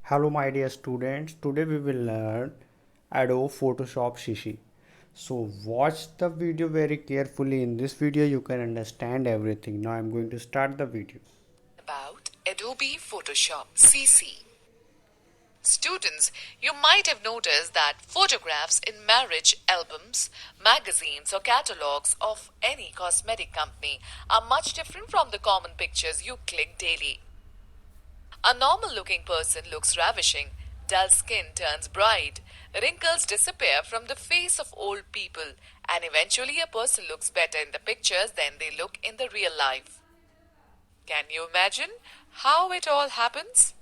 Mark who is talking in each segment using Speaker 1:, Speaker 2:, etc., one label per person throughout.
Speaker 1: Hello my dear students, today we will learn Adobe Photoshop CC. So watch the video very carefully. In this video you can understand everything. Now I am going to start the video.
Speaker 2: About Adobe Photoshop CC. Students, you might have noticed that photographs in marriage albums, magazines or catalogs of any cosmetic company are much different from the common pictures you click daily. A normal looking person looks ravishing, dull skin turns bright, wrinkles disappear from the face of old people, and eventually a person looks better in the pictures than they look in the real life. Can you imagine how it all happens?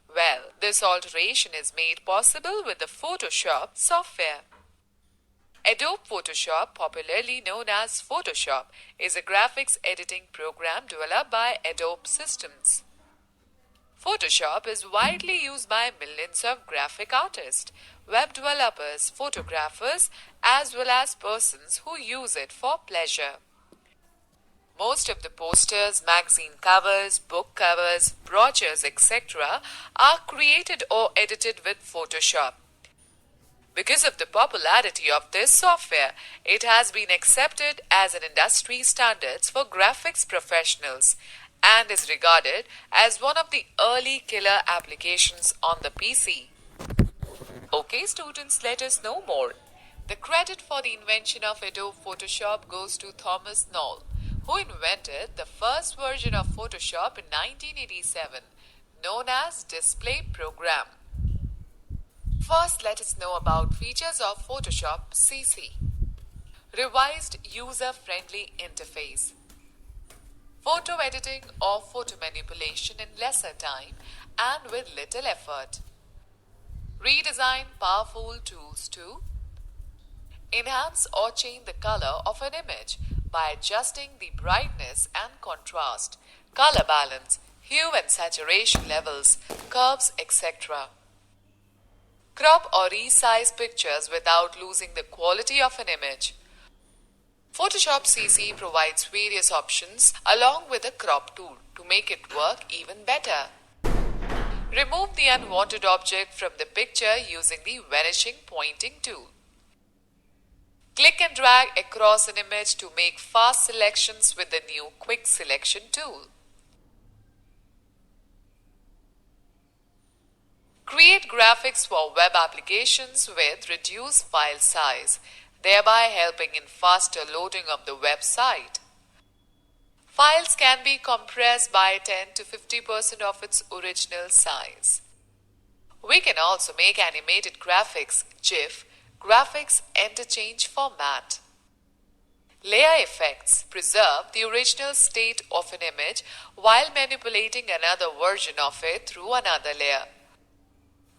Speaker 2: Well, this alteration is made possible with the Photoshop software. Adobe Photoshop, popularly known as Photoshop, is a graphics editing program developed by Adobe Systems. Photoshop is widely used by millions of graphic artists, web developers, photographers, as well as persons who use it for pleasure. Most of the posters, magazine covers, book covers, brochures, etc. are created or edited with Photoshop. Because of the popularity of this software, it has been accepted as an industry standard for graphics professionals and is regarded as one of the early killer applications on the PC. Okay, students, let us know more. The credit for the invention of Adobe Photoshop goes to Thomas Knoll, who invented the first version of Photoshop in 1987, known as Display Program. First, let us know about features of Photoshop CC. Revised user-friendly interface. Photo editing or photo manipulation in lesser time and with little effort. Redesign powerful tools to enhance or change the color of an image by adjusting the brightness and contrast, color balance, hue and saturation levels, curves, etc. Crop or resize pictures without losing the quality of an image. Photoshop CC provides various options along with a crop tool to make it work even better. Remove the unwanted object from the picture using the vanishing pointing tool. Click and drag across an image to make fast selections with the new Quick Selection tool. Create graphics for web applications with reduced file size, thereby helping in faster loading of the website. Files can be compressed by 10 to 50% of its original size. We can also make animated graphics, GIF, graphics interchange format. Layer effects preserve the original state of an image while manipulating another version of it through another layer.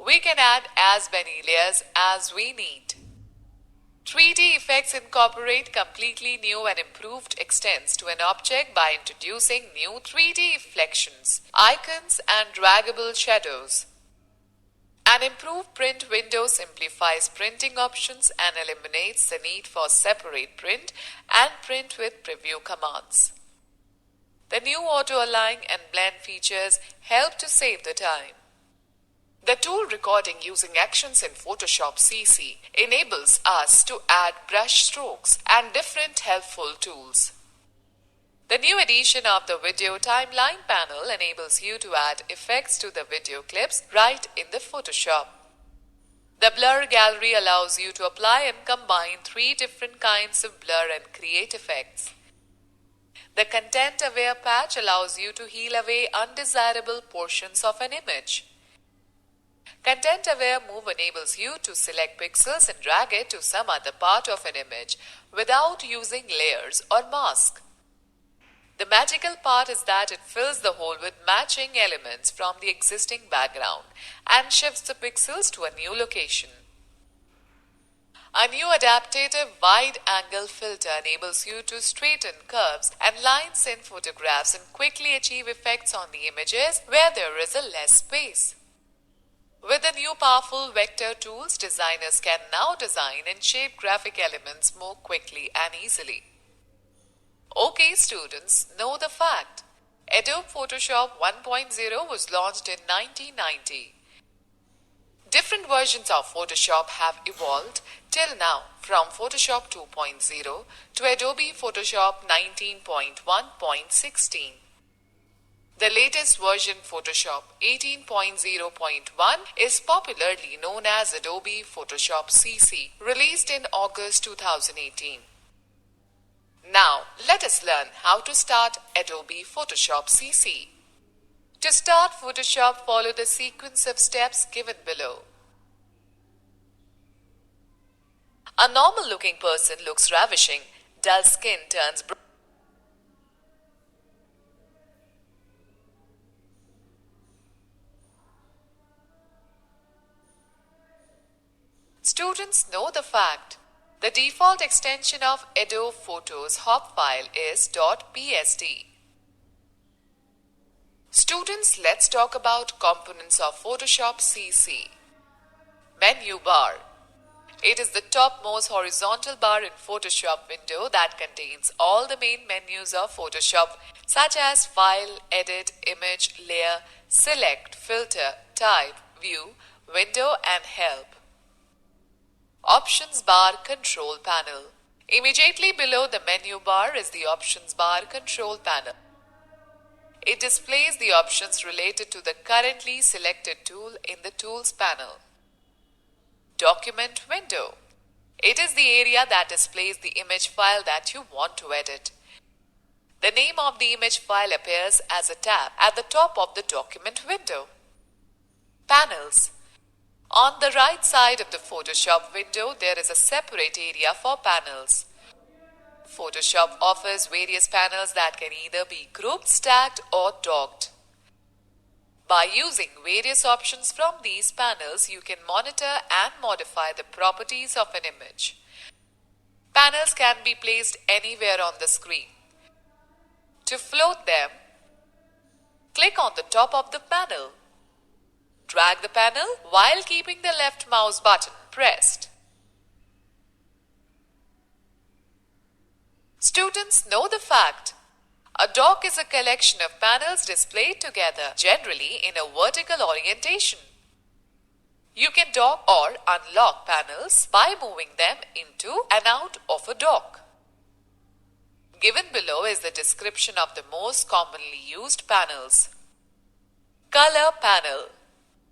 Speaker 2: We can add as many layers as we need. 3D effects incorporate completely new and improved extents to an object by introducing new 3D reflections, icons, and draggable shadows. An improved print window simplifies printing options and eliminates the need for separate print and print with preview commands. The new auto-align and blend features help to save the time. The tool recording using actions in Photoshop CC enables us to add brush strokes and different helpful tools. The new addition of the video timeline panel enables you to add effects to the video clips right in the Photoshop. The blur gallery allows you to apply and combine 3 different kinds of blur and create effects. The content aware patch allows you to heal away undesirable portions of an image. Content Aware Move enables you to select pixels and drag it to some other part of an image without using layers or mask. The magical part is that it fills the hole with matching elements from the existing background and shifts the pixels to a new location. A new adaptive wide-angle filter enables you to straighten curves and lines in photographs and quickly achieve effects on the images where there is a less space. With the new powerful vector tools, designers can now design and shape graphic elements more quickly and easily. Okay, students, know the fact. Adobe Photoshop 1.0 was launched in 1990. Different versions of Photoshop have evolved till now, from Photoshop 2.0 to Adobe Photoshop 19.1.16. The latest version, Photoshop 18.0.1, is popularly known as Adobe Photoshop CC, released in August 2018. Now, let us learn how to start Adobe Photoshop CC. To start Photoshop, follow the sequence of steps given below. A normal looking person looks ravishing. Dull skin turns brown. Students know the fact. The default extension of Adobe Photos hop file is .psd. Students, let's talk about components of Photoshop CC. Menu bar. It is the topmost horizontal bar in Photoshop window that contains all the main menus of Photoshop, such as File, Edit, Image, Layer, Select, Filter, Type, View, Window and Help. Options bar control panel. Immediately below the menu bar is the options bar control panel. It displays the options related to the currently selected tool in the tools panel. Document window. It is the area that displays the image file that you want to edit. The name of the image file appears as a tab at the top of the document window. Panels. On the right side of the Photoshop window, there is a separate area for panels. Photoshop offers various panels that can either be grouped, stacked, or docked. By using various options from these panels, you can monitor and modify the properties of an image. Panels can be placed anywhere on the screen. To float them, click on the top of the panel. Drag the panel while keeping the left mouse button pressed. Students know the fact. A dock is a collection of panels displayed together, generally in a vertical orientation. You can dock or unlock panels by moving them into and out of a dock. Given below is the description of the most commonly used panels. Color panel.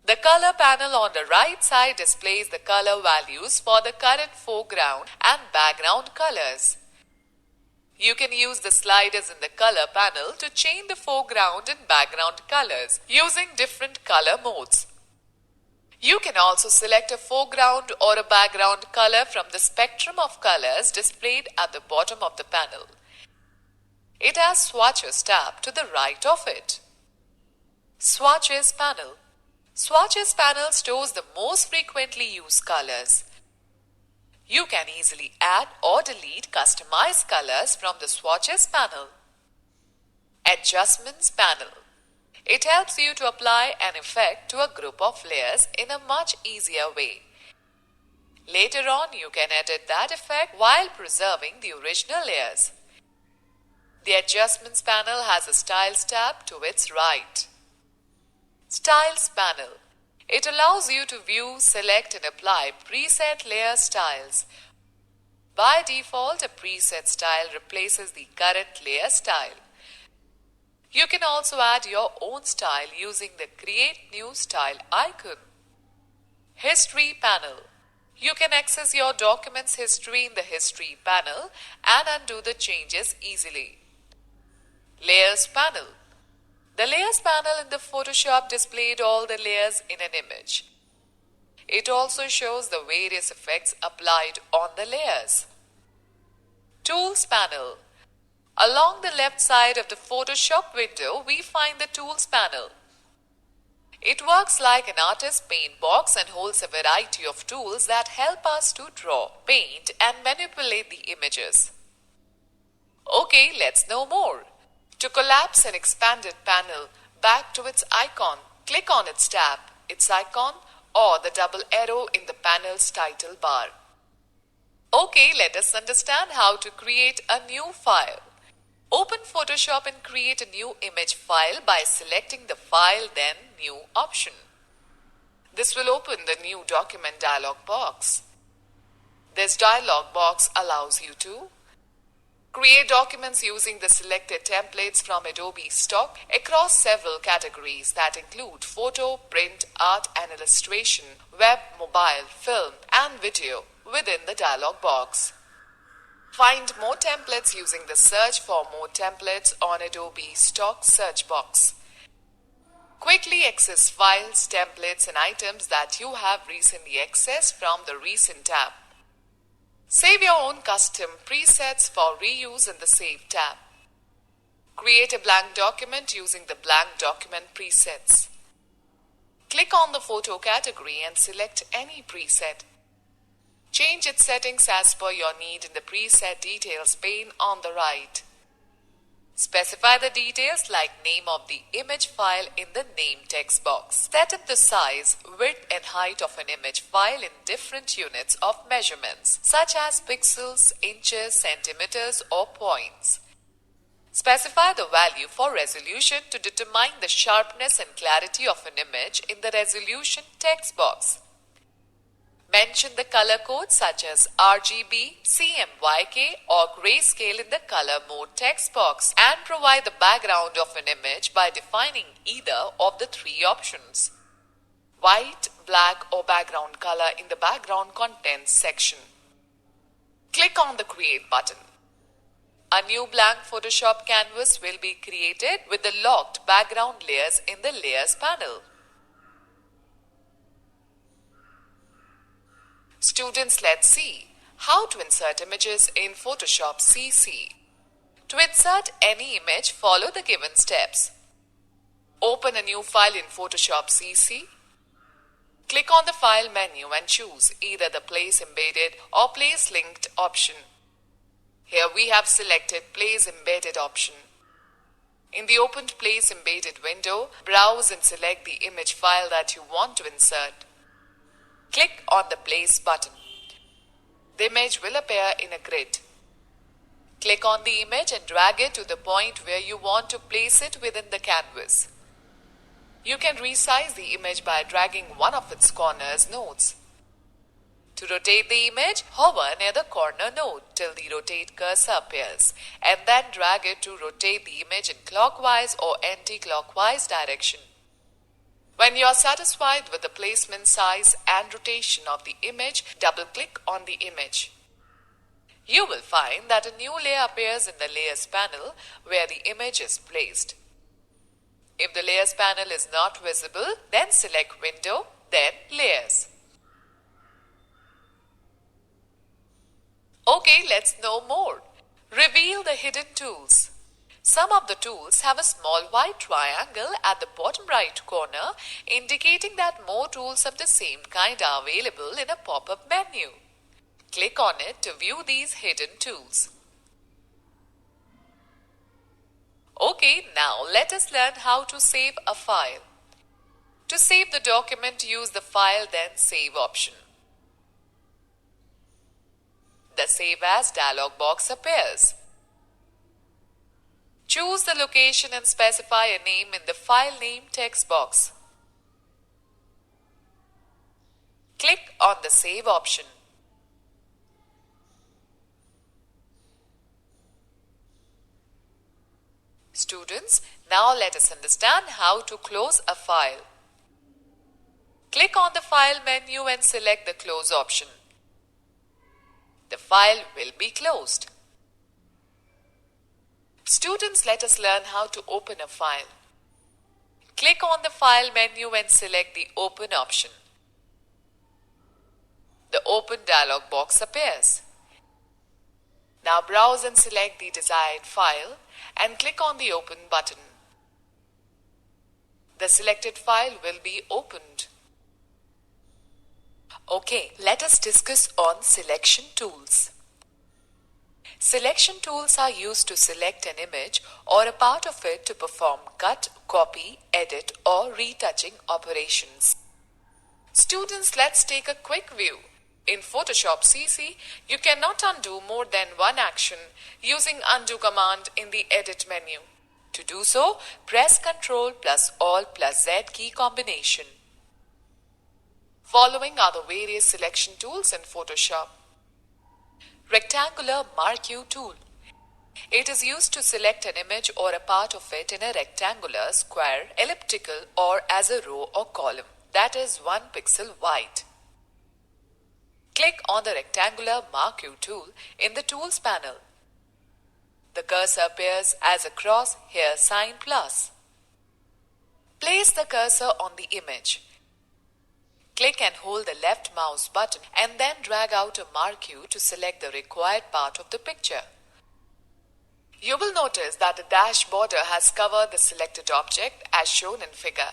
Speaker 2: The color panel on the right side displays the color values for the current foreground and background colors. You can use the sliders in the color panel to change the foreground and background colors using different color modes. You can also select a foreground or a background color from the spectrum of colors displayed at the bottom of the panel. It has swatches tab to the right of it. Swatches panel. Swatches panel stores the most frequently used colors. You can easily add or delete customized colors from the swatches panel. Adjustments panel. It helps you to apply an effect to a group of layers in a much easier way. Later on, you can edit that effect while preserving the original layers. The Adjustments panel has a Styles tab to its right. Styles panel. It allows you to view, select and apply preset layer styles. By default, a preset style replaces the current layer style. You can also add your own style using the Create New Style icon. History panel. You can access your document's history in the History panel and undo the changes easily. Layers panel. The Layers panel in the Photoshop displayed all the layers in an image. It also shows the various effects applied on the layers. Tools panel. Along the left side of the Photoshop window, we find the Tools panel. It works like an artist's paint box and holds a variety of tools that help us to draw, paint, and manipulate the images. Okay, let's know more. To collapse an expanded panel back to its icon, click on its tab, its icon, or the double arrow in the panel's title bar. Okay, let us understand how to create a new file. Open Photoshop and create a new image file by selecting the File then New option. This will open the New Document dialog box. This dialog box allows you to create documents using the selected templates from Adobe stock across several categories that include photo, print, art and illustration, web, mobile, film, and video within the dialog box. Find more templates using the Search for More Templates on Adobe stock search box. Quickly access files, templates, and items that you have recently accessed from the Recent tab. Save your own custom presets for reuse in the Save tab. Create a blank document using the Blank Document presets. Click on the photo category and select any preset. Change its settings as per your need in the Preset Details pane on the right. Specify the details like name of the image file in the Name text box. Set up the size, width and height of an image file in different units of measurements, such as pixels, inches, centimeters or points. Specify the value for resolution to determine the sharpness and clarity of an image in the Resolution text box. Mention the color code such as RGB, CMYK or grayscale in the color mode text box and provide the background of an image by defining either of the three options: white, black or background color in the background contents section. Click on the Create button. A new blank Photoshop canvas will be created with the locked background layers in the Layers panel. Students, let's see how to insert images in Photoshop CC. To insert any image, follow the given steps. Open a new file in Photoshop CC. Click on the File menu and choose either the Place Embedded or Place Linked option. Here we have selected Place Embedded option. In the opened Place Embedded window, browse and select the image file that you want to insert. Click on the Place button. The image will appear in a grid. Click on the image and drag it to the point where you want to place it within the canvas. You can resize the image by dragging one of its corners nodes. To rotate the image, hover near the corner node till the rotate cursor appears and then drag it to rotate the image in clockwise or anti-clockwise direction. When you are satisfied with the placement, size and rotation of the image, double-click on the image. You will find that a new layer appears in the Layers panel where the image is placed. If the Layers panel is not visible, then select Window, then Layers. Okay, let's know more. Reveal the hidden tools. Some of the tools have a small white triangle at the bottom right corner, indicating that more tools of the same kind are available in a pop-up menu. Click on it to view these hidden tools. Okay, now let us learn how to save a file. To save the document, use the File then Save option. The Save As dialog box appears. Choose the location and specify a name in the File Name text box. Click on the Save option. Students, now let us understand how to close a file. Click on the File menu and select the Close option. The file will be closed. Students, let us learn how to open a file. Click on the File menu and select the Open option. The Open dialog box appears. Now browse and select the desired file and click on the Open button. The selected file will be opened. Okay, let us discuss on selection tools. Selection tools are used to select an image or a part of it to perform cut, copy, edit or retouching operations. Students, let's take a quick view. In Photoshop CC, you cannot undo more than one action using undo command in the edit menu. To do so, press Ctrl plus Alt plus Z key combination. Following are the various selection tools in Photoshop. Rectangular Mark You tool. It is used to select an image or a part of it in a rectangular, square, elliptical or as a row or column that is 1 pixel wide. Click on the rectangular Mark You tool in the Tools panel. The cursor appears as a cross hair sign plus. Place the cursor on the image. Click and hold the left mouse button and then drag out a Mark You to select the required part of the picture. You will notice that the dash border has covered the selected object as shown in figure.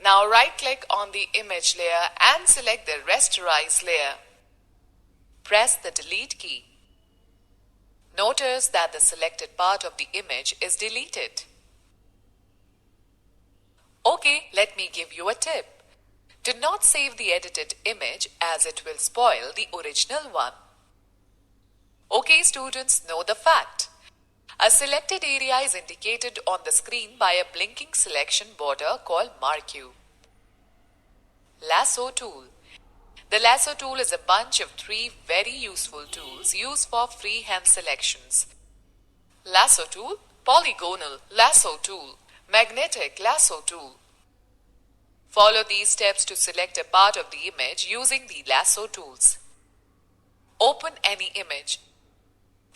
Speaker 2: Now right-click on the image layer and select the Rasterize layer. Press the Delete key. Notice that the selected part of the image is deleted. Okay, let me give you a tip. Do not save the edited image as it will spoil the original one. Okay, students, know the fact. A selected area is indicated on the screen by a blinking selection border called Mark You. Lasso tool. The lasso tool is a bunch of 3 very useful tools used for freehand selections. Lasso tool, polygonal lasso tool, magnetic lasso tool. Follow these steps to select a part of the image using the lasso tools. Open any image.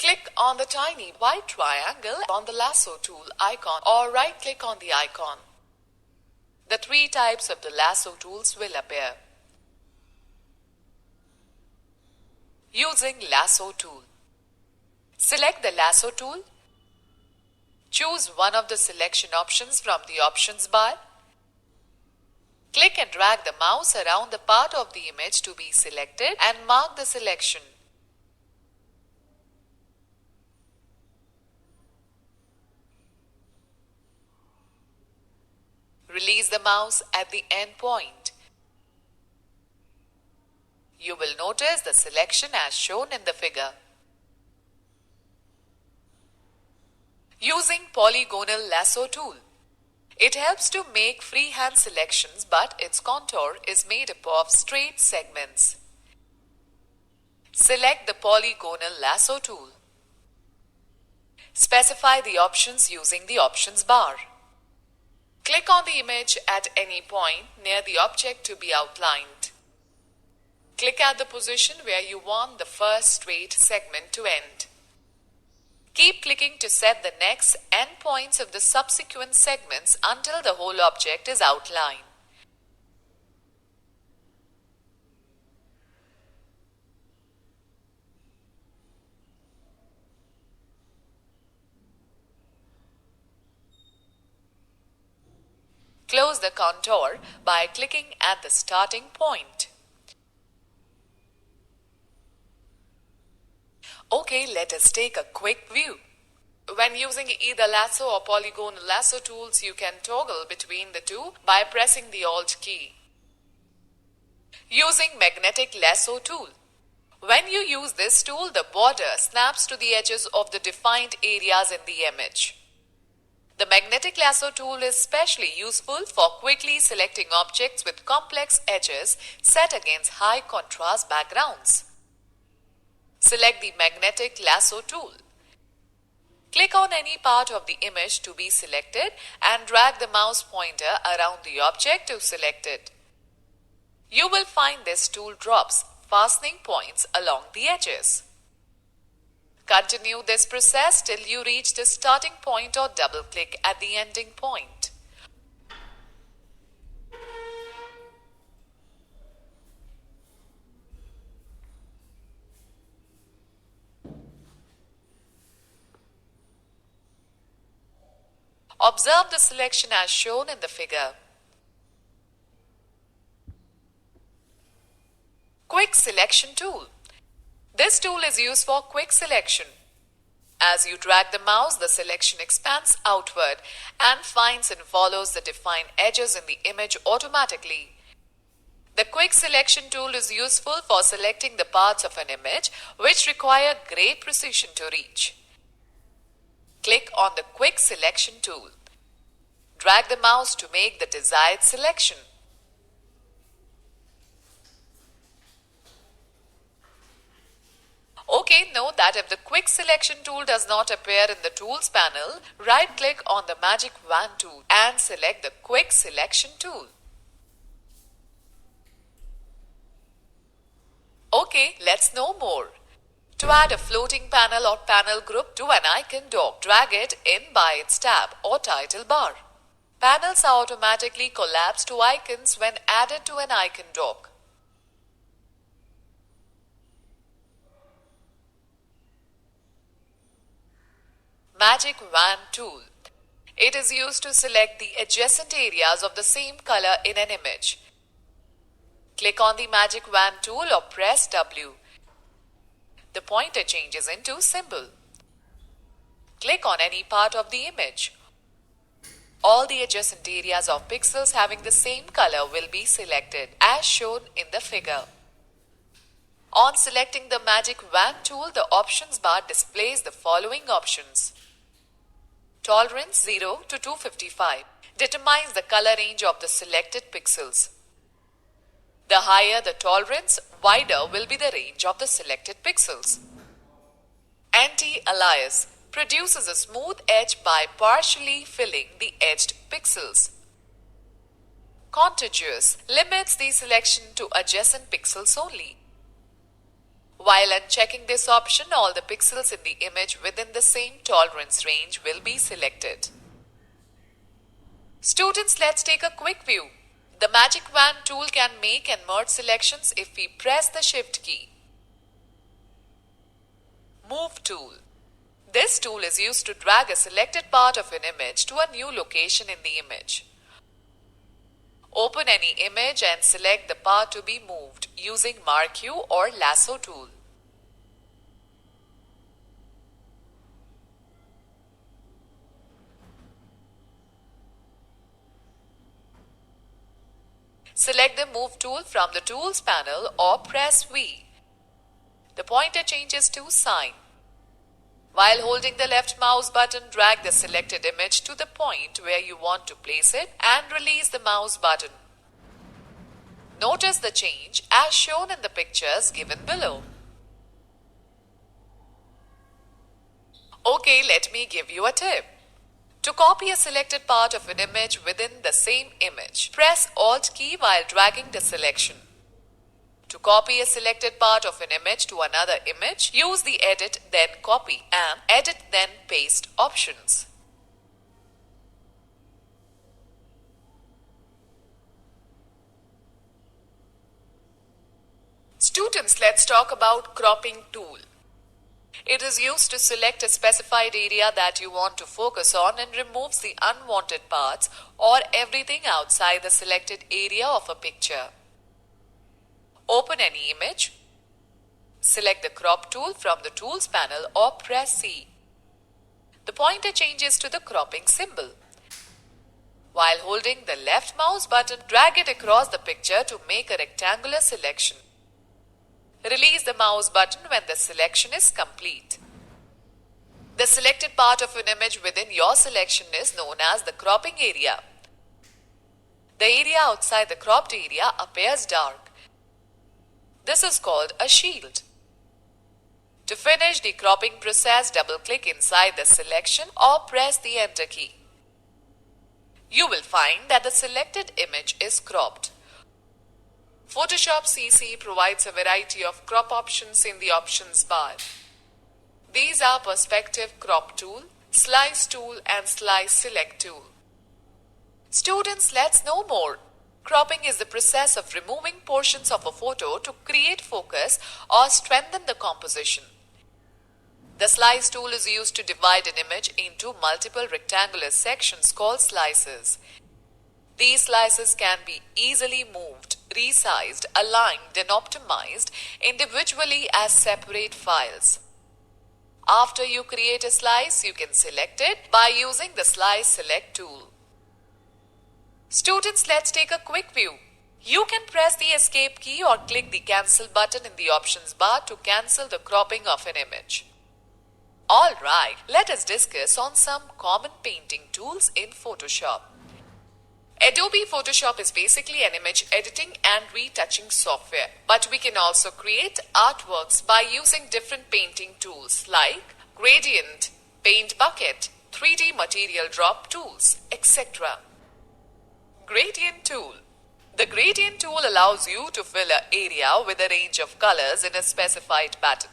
Speaker 2: Click on the tiny white triangle on the lasso tool icon or right-click on the icon. The 3 types of the lasso tools will appear. Using lasso tool. Select the lasso tool. Choose one of the selection options from the options bar. Click and drag the mouse around the part of the image to be selected and mark the selection. Release the mouse at the end point. You will notice the selection as shown in the figure. Using polygonal lasso tool. It helps to make freehand selections, but its contour is made up of straight segments. Select the polygonal lasso tool. Specify the options using the options bar. Click on the image at any point near the object to be outlined. Click at the position where you want the first straight segment to end. Keep clicking to set the next endpoints of the subsequent segments until the whole object is outlined. Close the contour by clicking at the starting point. Okay, let us take a quick view. When using either lasso or polygonal lasso tools, you can toggle between the two by pressing the Alt key. Using magnetic lasso tool. When you use this tool, the border snaps to the edges of the defined areas in the image. The magnetic lasso tool is especially useful for quickly selecting objects with complex edges set against high contrast backgrounds. Select the magnetic lasso tool. Click on any part of the image to be selected and drag the mouse pointer around the object to select it. You will find this tool drops fastening points along the edges. Continue this process till you reach the starting point or double-click at the ending point. Observe the selection as shown in the figure. Quick Selection tool. This tool is used for quick selection. As you drag the mouse, the selection expands outward and finds and follows the defined edges in the image automatically. The quick selection tool is useful for selecting the parts of an image which require great precision to reach. Click on the quick selection tool. Drag the mouse to make the desired selection. Okay, note that if the quick selection tool does not appear in the tools panel, right click on the magic wand tool and select the quick selection tool. Okay, let's know more. To add a floating panel or panel group to an icon dock, drag it in by its tab or title bar. Panels are automatically collapsed to icons when added to an icon dock. Magic Wand tool. It is used to select the adjacent areas of the same color in an image. Click on the Magic Wand tool or press W. The pointer changes into symbol. Click on any part of the image. All the adjacent areas of pixels having the same color will be selected as shown in the figure. On selecting the Magic Wand tool, the options bar displays the following options. Tolerance 0 to 255 determines the color range of the selected pixels. The higher the tolerance, wider will be the range of the selected pixels. Anti-alias produces a smooth edge by partially filling the edged pixels. Contiguous limits the selection to adjacent pixels only. While unchecking this option, all the pixels in the image within the same tolerance range will be selected. Students, let's take a quick view. The Magic Wand tool can make and merge selections if we press the Shift key. Move tool. This tool is used to drag a selected part of an image to a new location in the image. Open any image and select the part to be moved using Mark U or Lasso tool. Select the Move tool from the Tools panel or press V. The pointer changes to Sign. While holding the left mouse button, drag the selected image to the point where you want to place it and release the mouse button. Notice the change as shown in the pictures given below. Okay, let me give you a tip. To copy a selected part of an image within the same image, press Alt key while dragging the selection. To copy a selected part of an image to another image, use the Edit then Copy and Edit then Paste options. Students, let's talk about cropping tool. It is used to select a specified area that you want to focus on and removes the unwanted parts or everything outside the selected area of a picture. Open any image. Select the Crop tool from the Tools panel or press C. The pointer changes to the cropping symbol. While holding the left mouse button, drag it across the picture to make a rectangular selection. Release the mouse button when the selection is complete. The selected part of an image within your selection is known as the cropping area. The area outside the cropped area appears dark. This is called a shield. To finish the cropping process, double-click inside the selection or press the Enter key. You will find that the selected image is cropped. Photoshop CC provides a variety of crop options in the options bar. These are Perspective Crop Tool, Slice Tool and Slice Select Tool. Students, let's know more. Cropping is the process of removing portions of a photo to create focus or strengthen the composition. The Slice tool is used to divide an image into multiple rectangular sections called slices. These slices can be easily moved, resized, aligned and optimized individually as separate files. After you create a slice, you can select it by using the Slice Select tool. Students, let's take a quick view. You can press the escape key or click the cancel button in the options bar to cancel the cropping of an image. Alright, let us discuss on some common painting tools in Photoshop. Adobe Photoshop is basically an image editing and retouching software, but we can also create artworks by using different painting tools like gradient, paint bucket, 3D material drop tools, etc. Gradient tool. The gradient tool allows you to fill an area with a range of colors in a specified pattern.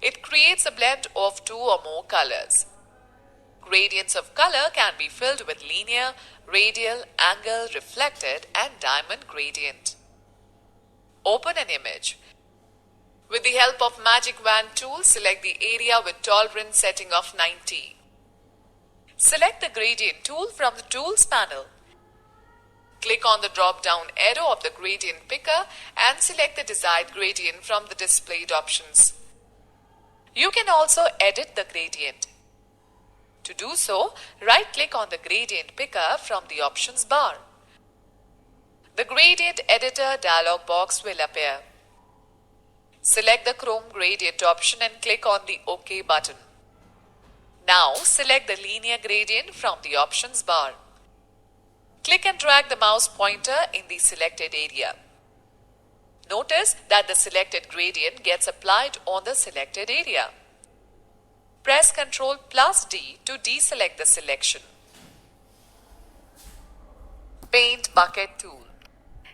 Speaker 2: It creates a blend of two or more colors. Gradients of color can be filled with linear, radial, angle, reflected, and diamond gradient. Open an image. With the help of Magic Wand tool, select the area with tolerance setting of 90. Select the gradient tool from the tools panel. Click on the drop-down arrow of the gradient picker and select the desired gradient from the displayed options. You can also edit the gradient. To do so, right-click on the gradient picker from the options bar. The Gradient Editor dialog box will appear. Select the Chrome Gradient option and click on the OK button. Now select the Linear Gradient from the options bar. Click and drag the mouse pointer in the selected area. Notice that the selected gradient gets applied on the selected area. Press Ctrl plus D to deselect the selection. Paint Bucket tool.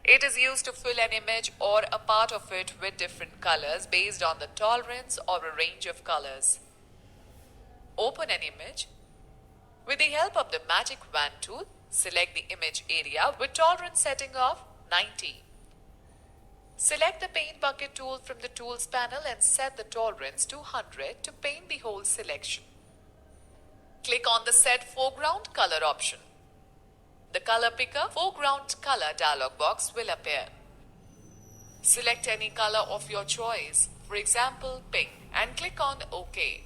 Speaker 2: It is used to fill an image or a part of it with different colors based on the tolerance or a range of colors. Open an image. With the help of the Magic Wand tool, select the image area with tolerance setting of 90. Select the Paint Bucket tool from the Tools panel and set the tolerance to 100 to paint the whole selection. Click on the Set Foreground Color option. The Color Picker Foreground Color dialog box will appear. Select any color of your choice, for example pink, and click on OK.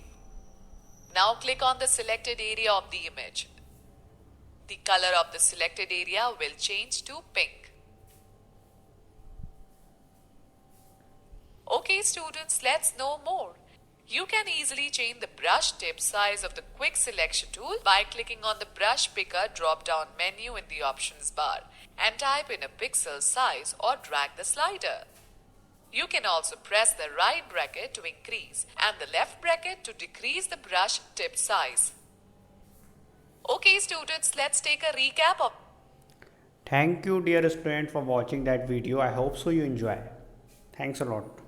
Speaker 2: Now click on the selected area of the image. The color of the selected area will change to pink. Okay students, let's know more. You can easily change the brush tip size of the Quick Selection tool by clicking on the Brush Picker drop-down menu in the options bar and type in a pixel size or drag the slider. You can also press the right bracket to increase and the left bracket to decrease the brush tip size. Okay students, let's take a recap of.
Speaker 1: Thank you dear student for watching that video. I hope so you enjoy. Thanks a lot.